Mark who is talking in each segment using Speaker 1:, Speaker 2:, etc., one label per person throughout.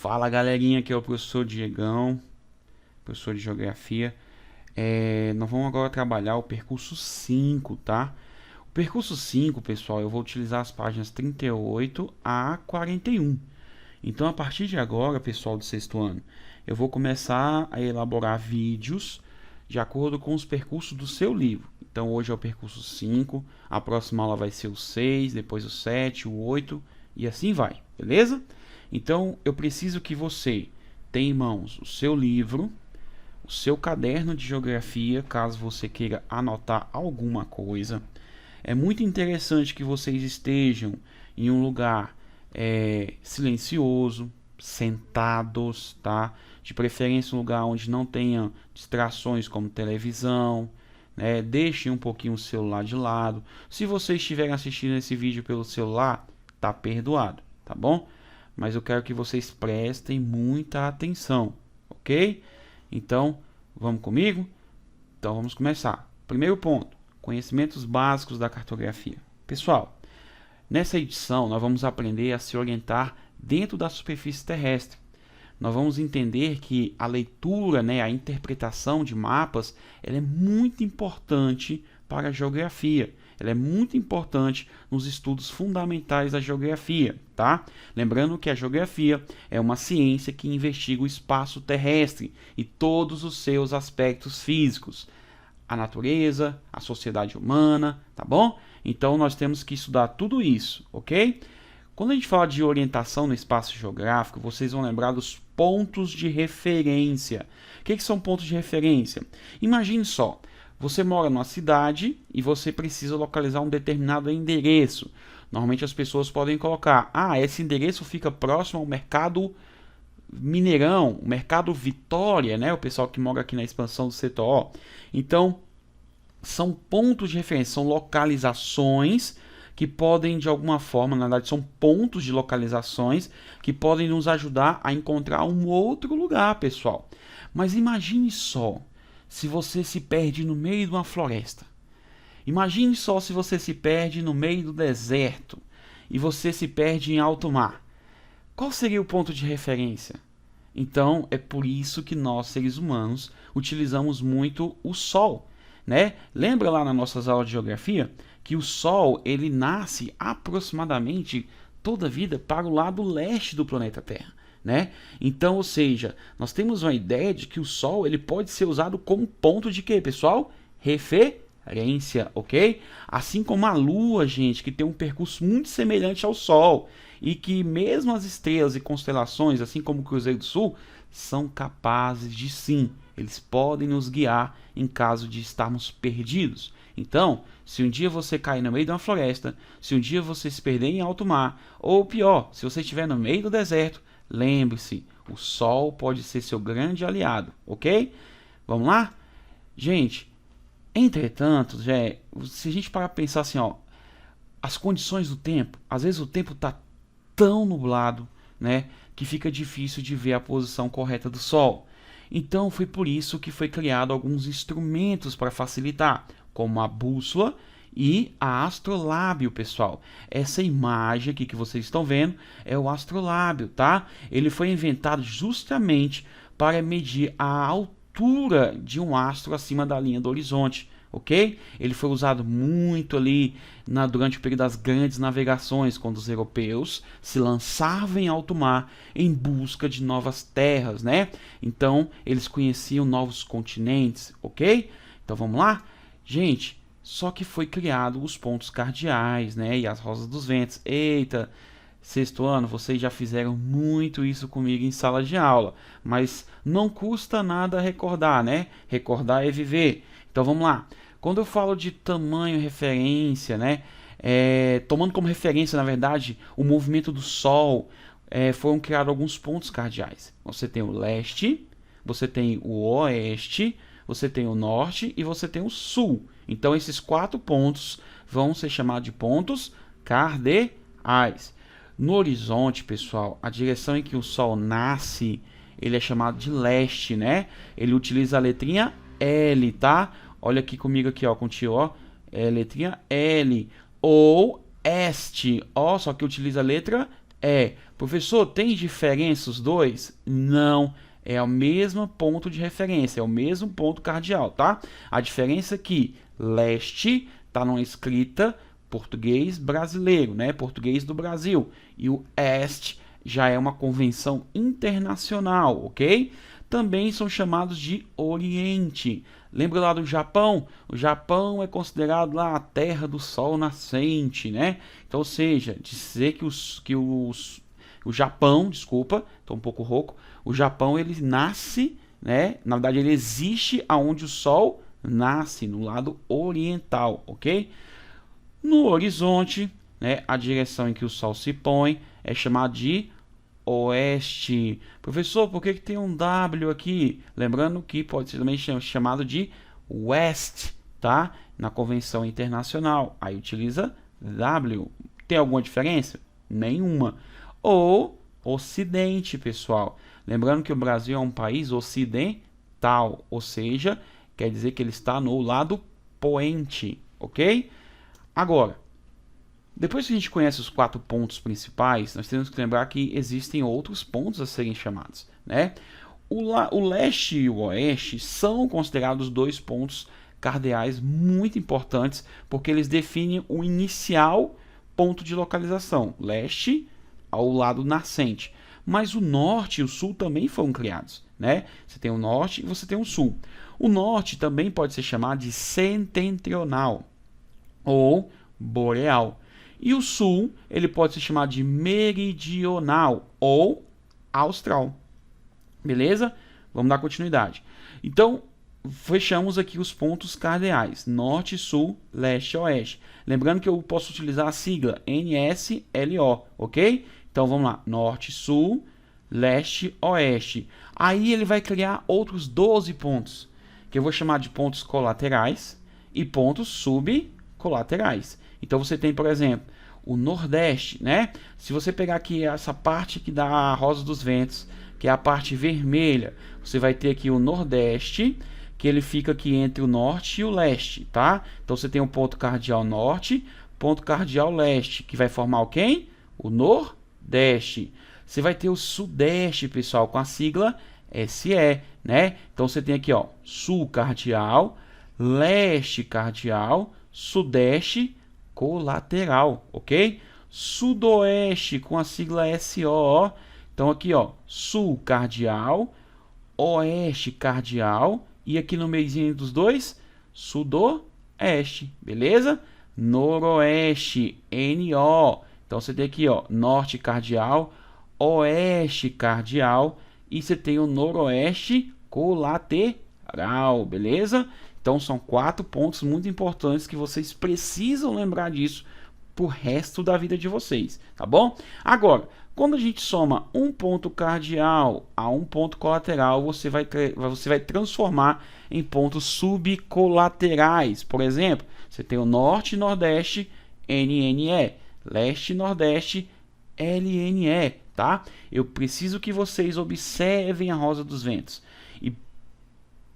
Speaker 1: Fala galerinha, aqui é o professor Diegão, professor de Geografia. Nós vamos agora trabalhar o percurso 5, tá? O percurso 5, pessoal, eu vou utilizar as páginas 38 a 41. Então, a partir de agora, pessoal do sexto ano, eu vou começar a elaborar vídeos de acordo com os percursos do seu livro. Então, hoje é o percurso 5, a próxima aula vai ser o 6, depois o 7, o 8 e assim vai, beleza? Então, eu preciso que você tenha em mãos o seu livro, o seu caderno de geografia, caso você queira anotar alguma coisa. É muito interessante que vocês estejam em um lugar silencioso, sentados, tá? De preferência um lugar onde não tenha distrações como televisão, né? Deixem um pouquinho o celular de lado. Se vocês estiverem assistindo esse vídeo pelo celular, tá perdoado, tá bom? Mas eu quero que vocês prestem muita atenção, ok? Então, vamos comigo? Então, vamos começar. Primeiro ponto, conhecimentos básicos da cartografia. Pessoal, nessa edição nós vamos aprender a se orientar dentro da superfície terrestre. Nós vamos entender que a leitura, a interpretação de mapas, ela é muito importante para a geografia. Ela é muito importante nos estudos fundamentais da geografia, tá? Lembrando que a geografia é uma ciência que investiga o espaço terrestre e todos os seus aspectos físicos, a natureza, a sociedade humana, tá bom? Então nós temos que estudar tudo isso, ok? Quando a gente fala de orientação no espaço geográfico, vocês vão lembrar dos pontos de referência. O que são pontos de referência? Imagine só. Você mora numa cidade e você precisa localizar um determinado endereço. Normalmente as pessoas podem colocar: esse endereço fica próximo ao mercado Mineirão, o mercado Vitória, né? O pessoal que mora aqui na expansão do CTO. Então, são pontos de referência, são localizações que podem, de alguma forma, na verdade, são pontos de localizações que podem nos ajudar a encontrar um outro lugar, pessoal. Mas imagine só se você se perde no meio de uma floresta. Imagine só se você se perde no meio do deserto e você se perde em alto mar. Qual seria o ponto de referência? Então, é por isso que nós, seres humanos, utilizamos muito o Sol, né? Lembra lá nas nossas aulas de geografia que o Sol ele nasce aproximadamente toda a vida para o lado leste do planeta Terra, né? Então, ou seja, nós temos uma ideia de que o Sol ele pode ser usado como ponto de quê, pessoal? Referência, ok? Assim como a Lua, gente, que tem um percurso muito semelhante ao Sol e que mesmo as estrelas e constelações, assim como o Cruzeiro do Sul, são capazes de sim, eles podem nos guiar em caso de estarmos perdidos. Então, se um dia você cair no meio de uma floresta, se um dia você se perder em alto mar, ou pior, se você estiver no meio do deserto, lembre-se, o Sol pode ser seu grande aliado, ok? Vamos lá? Gente, entretanto, se a gente parar para pensar assim, as condições do tempo, às vezes o tempo está tão nublado, né, que fica difícil de ver a posição correta do Sol. Então foi por isso que foi criado alguns instrumentos para facilitar, como a bússola e a astrolábio, pessoal. Essa imagem aqui que vocês estão vendo é o astrolábio, tá? Ele foi inventado justamente para medir a altura de um astro acima da linha do horizonte, ok? Ele foi usado muito ali durante o período das grandes navegações, quando os europeus se lançavam em alto mar em busca de novas terras, né? Então, eles conheciam novos continentes, ok? Então, vamos lá? Gente, só que foi criado os pontos cardeais, né? E as rosas dos ventos. Eita, sexto ano, vocês já fizeram muito isso comigo em sala de aula, mas não custa nada recordar, né? Recordar é viver. Então vamos lá. Quando eu falo de tamanho referência, né? Tomando como referência, na verdade, o movimento do Sol, foram criados alguns pontos cardeais. Você tem o leste, você tem o oeste, você tem o norte e você tem o sul. Então esses 4 pontos vão ser chamados de pontos cardeais. No horizonte, pessoal, a direção em que o Sol nasce, ele é chamado de leste, né? Ele utiliza a letrinha L, tá? Olha aqui comigo aqui, com tio, letrinha L. Ou este, só que utiliza a letra Professor, tem diferença os dois? Não, é o mesmo ponto de referência, é o mesmo ponto cardeal, tá? A diferença é que leste está numa escrita português brasileiro, né? Português do Brasil, e o este já é uma convenção internacional, ok? Também são chamados de Oriente. Lembra lá do Japão? O Japão é considerado lá a terra do sol nascente, né? Então, ou seja, dizer o Japão, desculpa, estou um pouco rouco, o Japão ele nasce, né? Na verdade, ele existe aonde o sol nasce, no lado oriental, ok? No horizonte, né, a direção em que o sol se põe é chamada de oeste. Professor, por que tem um W aqui? Lembrando que pode ser também chamado de west, tá? Na convenção internacional. Aí utiliza W. Tem alguma diferença? Nenhuma. Ou ocidente, pessoal. Lembrando que o Brasil é um país ocidental, ou seja, quer dizer que ele está no lado poente, ok? Agora, depois que a gente conhece os 4 pontos principais, nós temos que lembrar que existem outros pontos a serem chamados, né? O leste e o oeste são considerados 2 pontos cardeais muito importantes, porque eles definem o inicial ponto de localização, leste ao lado nascente. Mas o norte e o sul também foram criados, né? Você tem o norte e você tem o sul. O norte também pode ser chamado de setentrional ou boreal. E o sul, ele pode ser chamado de meridional ou austral. Beleza? Vamos dar continuidade. Então, fechamos aqui os pontos cardeais: norte, sul, leste e oeste. Lembrando que eu posso utilizar a sigla NSLO, ok? Então, vamos lá. Norte, sul, leste, oeste. Aí ele vai criar outros 12 pontos, que eu vou chamar de pontos colaterais e pontos subcolaterais. Então você tem, por exemplo, o Nordeste, né? Se você pegar aqui essa parte que dá a Rosa dos Ventos, que é a parte vermelha, você vai ter aqui o Nordeste, que ele fica aqui entre o Norte e o Leste, tá? Então você tem um ponto cardeal Norte, ponto cardeal Leste, que vai formar o quem? O Nordeste. Você vai ter o Sudeste, pessoal, com a sigla SE, né? Então você tem aqui, ó, Sul cardeal, Leste cardeal, Sudeste colateral, ok? Sudoeste com a sigla SO, então aqui, ó, Sul cardeal, Oeste cardeal e aqui no meiozinho dos dois, Sudoeste, beleza? Noroeste, NO. Então você tem aqui, ó, Norte cardeal, Oeste cardeal e você tem o Noroeste colateral, beleza? Então são 4 pontos muito importantes que vocês precisam lembrar disso pro resto da vida de vocês, tá bom? Agora, quando a gente soma um ponto cardeal a um ponto colateral, você vai transformar em pontos subcolaterais. Por exemplo, você tem o Norte e Nordeste, NNE, Leste e Nordeste, LNE, tá? Eu preciso que vocês observem a Rosa dos Ventos e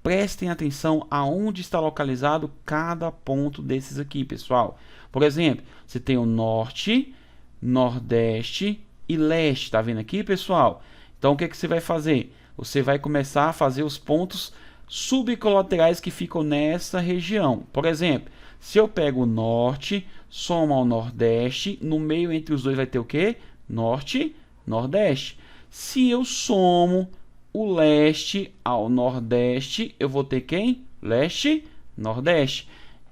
Speaker 1: prestem atenção aonde está localizado cada ponto desses aqui, pessoal. Por exemplo, você tem o Norte, Nordeste e Leste, tá vendo aqui, pessoal? Então, o que você vai fazer? Você vai começar a fazer os pontos subcolaterais que ficam nessa região. Por exemplo, se eu pego o Norte, somo ao Nordeste, no meio entre os dois vai ter o quê? Norte, Nordeste. Se eu somo o Leste ao Nordeste, eu vou ter quem? Leste, Nordeste.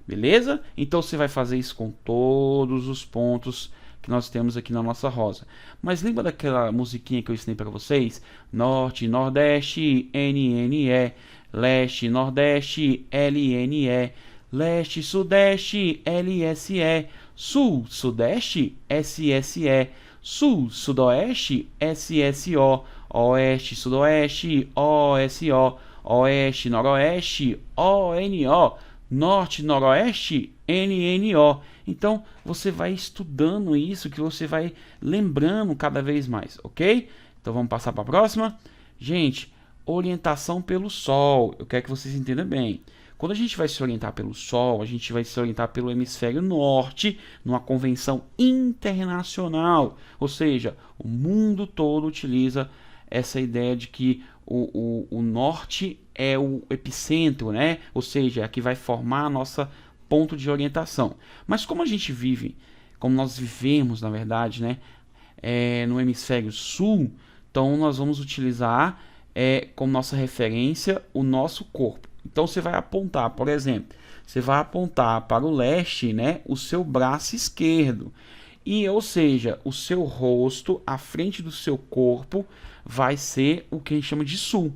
Speaker 1: Beleza? Então você vai fazer isso com todos os pontos que nós temos aqui na nossa rosa. Mas lembra daquela musiquinha que eu ensinei para vocês? Norte, Nordeste, NNE, Leste, Nordeste, LNE, Leste, Sudeste, LSE, Sul, Sudeste, SSE, Sul, Sudoeste, SSO, Oeste, Sudoeste, OSO, Oeste, Noroeste, ONO, Norte, Noroeste, NNO. Então, você vai estudando isso, que você vai lembrando cada vez mais, ok? Então, vamos passar para a próxima. Gente, orientação pelo Sol. Eu quero que vocês entendam bem. Quando a gente vai se orientar pelo Sol, a gente vai se orientar pelo hemisfério norte, numa convenção internacional. Ou seja, o mundo todo utiliza essa ideia de que o norte é o epicentro, né? Ou seja, é a que vai formar a nossa ponto de orientação. Mas como a gente vive, como nós vivemos, na verdade, né? No hemisfério sul, então nós vamos utilizar como nossa referência o nosso corpo. Então você vai apontar, por exemplo, você vai apontar para o leste, né, o seu braço esquerdo. E, ou seja, o seu rosto, à frente do seu corpo, vai ser o que a gente chama de sul.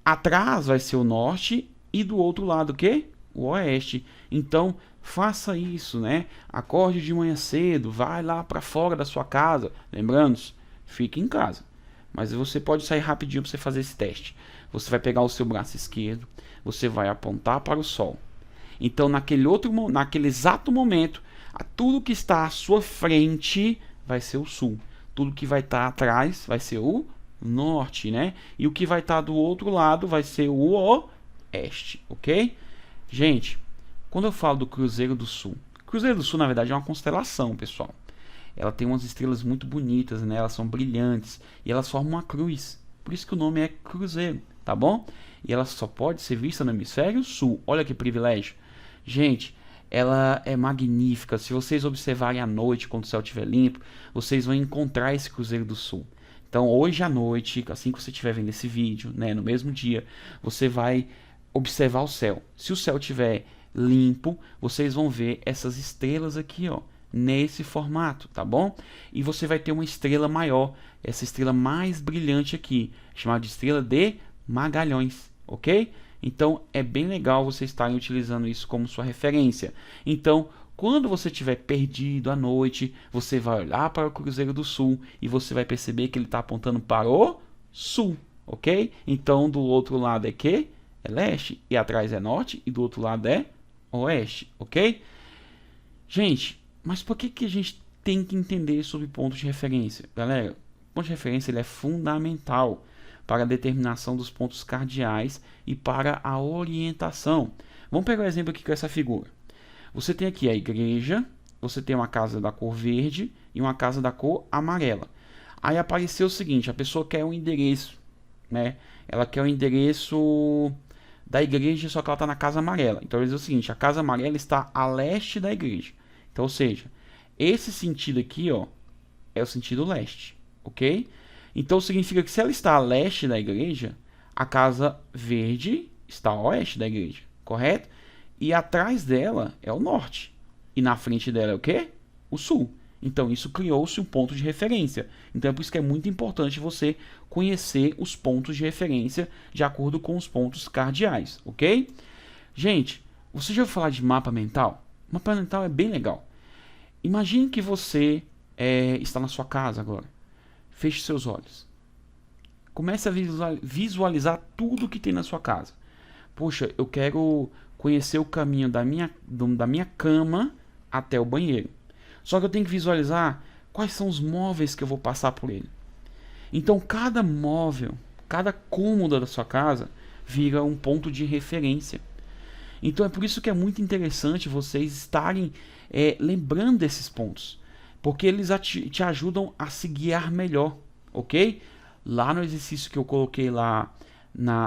Speaker 1: Atrás vai ser o norte e do outro lado o quê? O oeste. Então, faça isso, né? Acorde de manhã cedo, vai lá para fora da sua casa. Lembrando, fique em casa. Mas você pode sair rapidinho para você fazer esse teste. Você vai pegar o seu braço esquerdo, você vai apontar para o sol. Então, naquele exato momento, tudo que está à sua frente vai ser o sul. Tudo que vai estar atrás vai ser o norte, né? E o que vai estar do outro lado vai ser o oeste, ok? Gente, quando eu falo do Cruzeiro do Sul, Cruzeiro do Sul, na verdade, é uma constelação, pessoal. Ela tem umas estrelas muito bonitas, né? Elas são brilhantes e elas formam uma cruz. Por isso que o nome é Cruzeiro, tá bom? E ela só pode ser vista no hemisfério sul. Olha que privilégio. Gente, ela é magnífica. Se vocês observarem à noite, quando o céu estiver limpo, vocês vão encontrar esse Cruzeiro do Sul. Então, hoje à noite, assim que você estiver vendo esse vídeo, né, no mesmo dia, você vai observar o céu. Se o céu estiver limpo, vocês vão ver essas estrelas aqui, ó, nesse formato, tá bom? E você vai ter uma estrela maior, essa estrela mais brilhante aqui, chamada de estrela de Magalhães, ok? Então é bem legal você estarem utilizando isso como sua referência. Então, quando você estiver perdido à noite, você vai olhar para o Cruzeiro do Sul e você vai perceber que ele está apontando para o sul, ok? Então, do outro lado é que? É leste, e atrás é norte, e do outro lado é oeste, ok? Gente, mas por que a gente tem que entender sobre pontos de referência? Galera, ponto de referência ele é fundamental para a determinação dos pontos cardeais e para a orientação. Vamos pegar o exemplo aqui com essa figura. Você tem aqui a igreja, você tem uma casa da cor verde e uma casa da cor amarela. Aí apareceu o seguinte, a pessoa quer um endereço, né? Ela quer o endereço da igreja, só que ela está na casa amarela. Então, ele diz o seguinte, a casa amarela está a leste da igreja. Então, ou seja, esse sentido aqui, ó, é o sentido leste, ok? Então, significa que se ela está a leste da igreja, a casa verde está a oeste da igreja, correto? E atrás dela é o norte. E na frente dela é o quê? O sul. Então, isso criou-se um ponto de referência. Então, é por isso que é muito importante você conhecer os pontos de referência de acordo com os pontos cardeais, ok? Gente, você já ouviu falar de mapa mental? Mapa mental é bem legal. Imagine que você está na sua casa agora. Feche seus olhos. Comece a visualizar tudo que tem na sua casa. Poxa, eu quero conhecer o caminho da minha cama até o banheiro. Só que eu tenho que visualizar quais são os móveis que eu vou passar por ele. Então, cada móvel, cada cômodo da sua casa vira um ponto de referência. Então, é por isso que é muito interessante vocês estarem lembrando desses pontos. Porque eles te ajudam a se guiar melhor, ok? Lá no exercício que eu coloquei lá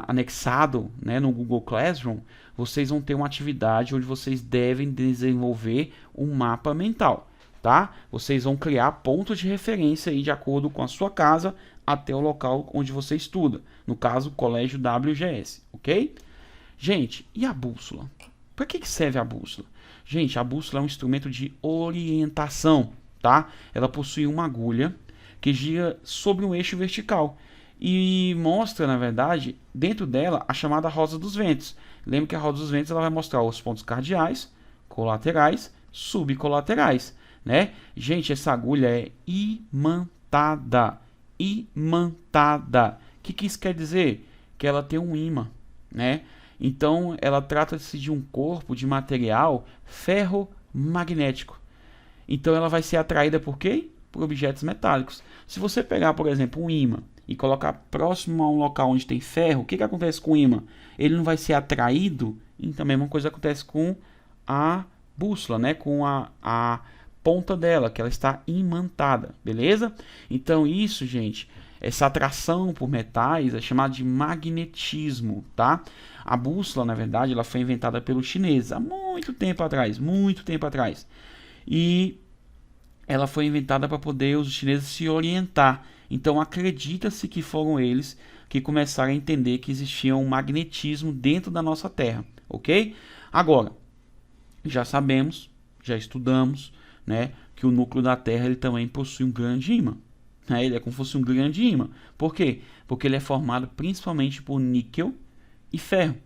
Speaker 1: anexado, né, no Google Classroom, vocês vão ter uma atividade onde vocês devem desenvolver um mapa mental, tá? Vocês vão criar pontos de referência aí de acordo com a sua casa até o local onde você estuda. No caso, Colégio WGS, ok? Gente, e a bússola? Para que serve a bússola? Gente, a bússola é um instrumento de orientação, tá? Ela possui uma agulha que gira sobre um eixo vertical e mostra, na verdade, dentro dela a chamada roda dos ventos. Lembra que a roda dos ventos ela vai mostrar os pontos cardeais, colaterais, subcolaterais, né? Gente, essa agulha é imantada. Imantada. O que isso quer dizer? Que ela tem um ímã, né? Então, ela trata-se de um corpo de material ferromagnético. Então, ela vai ser atraída por quê? Por objetos metálicos. Se você pegar, por exemplo, um ímã e colocar próximo a um local onde tem ferro, o que acontece com o ímã? Ele não vai ser atraído, Então a mesma coisa acontece com a bússola, né? Com a ponta dela, que ela está imantada, beleza? Então isso, gente, essa atração por metais é chamada de magnetismo, tá? A bússola, na verdade, ela foi inventada pelos chineses há muito tempo atrás, muito tempo atrás. E ela foi inventada para poder os chineses se orientar. Então acredita-se que foram eles que começaram a entender que existia um magnetismo dentro da nossa Terra, ok? Agora, já sabemos, já estudamos, né, que o núcleo da Terra ele também possui um grande ímã. Né? Ele é como se fosse um grande ímã. Por quê? Porque ele é formado principalmente por níquel e ferro.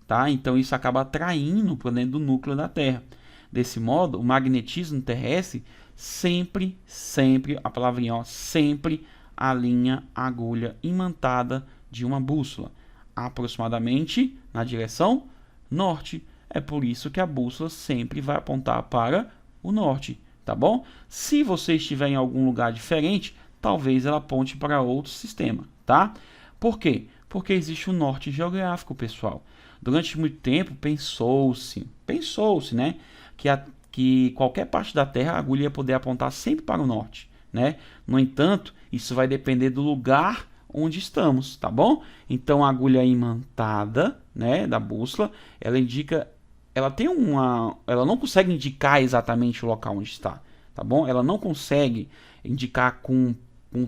Speaker 1: Tá? Então isso acaba atraindo para dentro do núcleo da Terra. Desse modo, o magnetismo terrestre sempre, a palavrinha ó, sempre alinha a agulha imantada de uma bússola, aproximadamente na direção norte. É por isso que a bússola sempre vai apontar para o norte, tá bom? Se você estiver em algum lugar diferente, talvez ela aponte para outro sistema, tá? Por quê? Porque existe um norte geográfico, pessoal. Durante muito tempo pensou-se, né, que qualquer parte da Terra a agulha ia poder apontar sempre para o norte, né? No entanto, isso vai depender do lugar onde estamos, tá bom? Então a agulha imantada, né, da bússola, ela não consegue indicar exatamente o local onde está, tá bom? Ela não consegue indicar com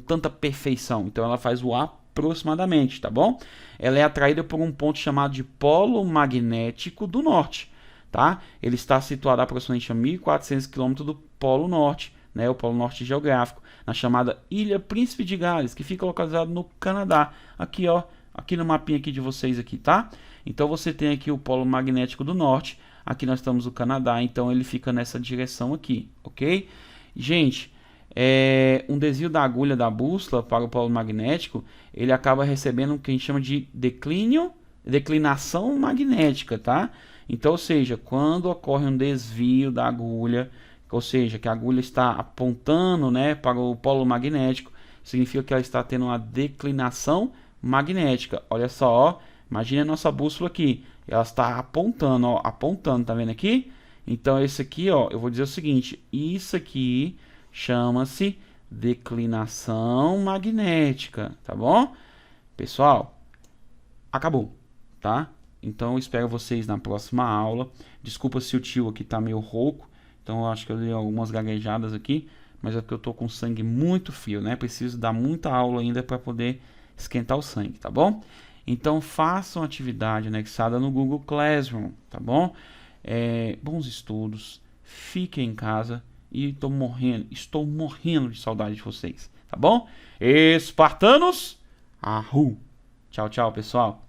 Speaker 1: tanta perfeição, então ela faz o aproximadamente, tá bom? Ela é atraída por um ponto chamado de polo magnético do norte, tá? Ele está situado a aproximadamente a 1.400 km do polo norte, né? O polo norte geográfico, na chamada Ilha Príncipe de Gales, que fica localizado no Canadá. Aqui, ó, aqui no mapinha aqui de vocês aqui, tá? Então você tem aqui o polo magnético do norte, aqui nós estamos no Canadá, então ele fica nessa direção aqui, ok? Gente, um desvio da agulha da bússola para o polo magnético, ele acaba recebendo o que a gente chama de declinação magnética, tá? Então, ou seja, quando ocorre um desvio da agulha, ou seja, que a agulha está apontando, né, para o polo magnético, significa que ela está tendo uma declinação magnética. Olha só, ó, imagine a nossa bússola aqui, ela está apontando, ó, apontando, tá vendo aqui? Então, esse aqui, ó, eu vou dizer o seguinte, isso aqui chama-se declinação magnética, tá bom? Pessoal, acabou, tá? Então eu espero vocês na próxima aula. Desculpa se o tio aqui tá meio rouco, então eu acho que eu dei algumas gaguejadas aqui, mas é porque eu tô com sangue muito frio, né? Preciso dar muita aula ainda para poder esquentar o sangue, tá bom? Então façam atividade anexada no Google Classroom, tá bom? Bons estudos, fiquem em casa e estou morrendo de saudade de vocês, tá bom? Espartanos, ahu! Tchau, tchau, pessoal!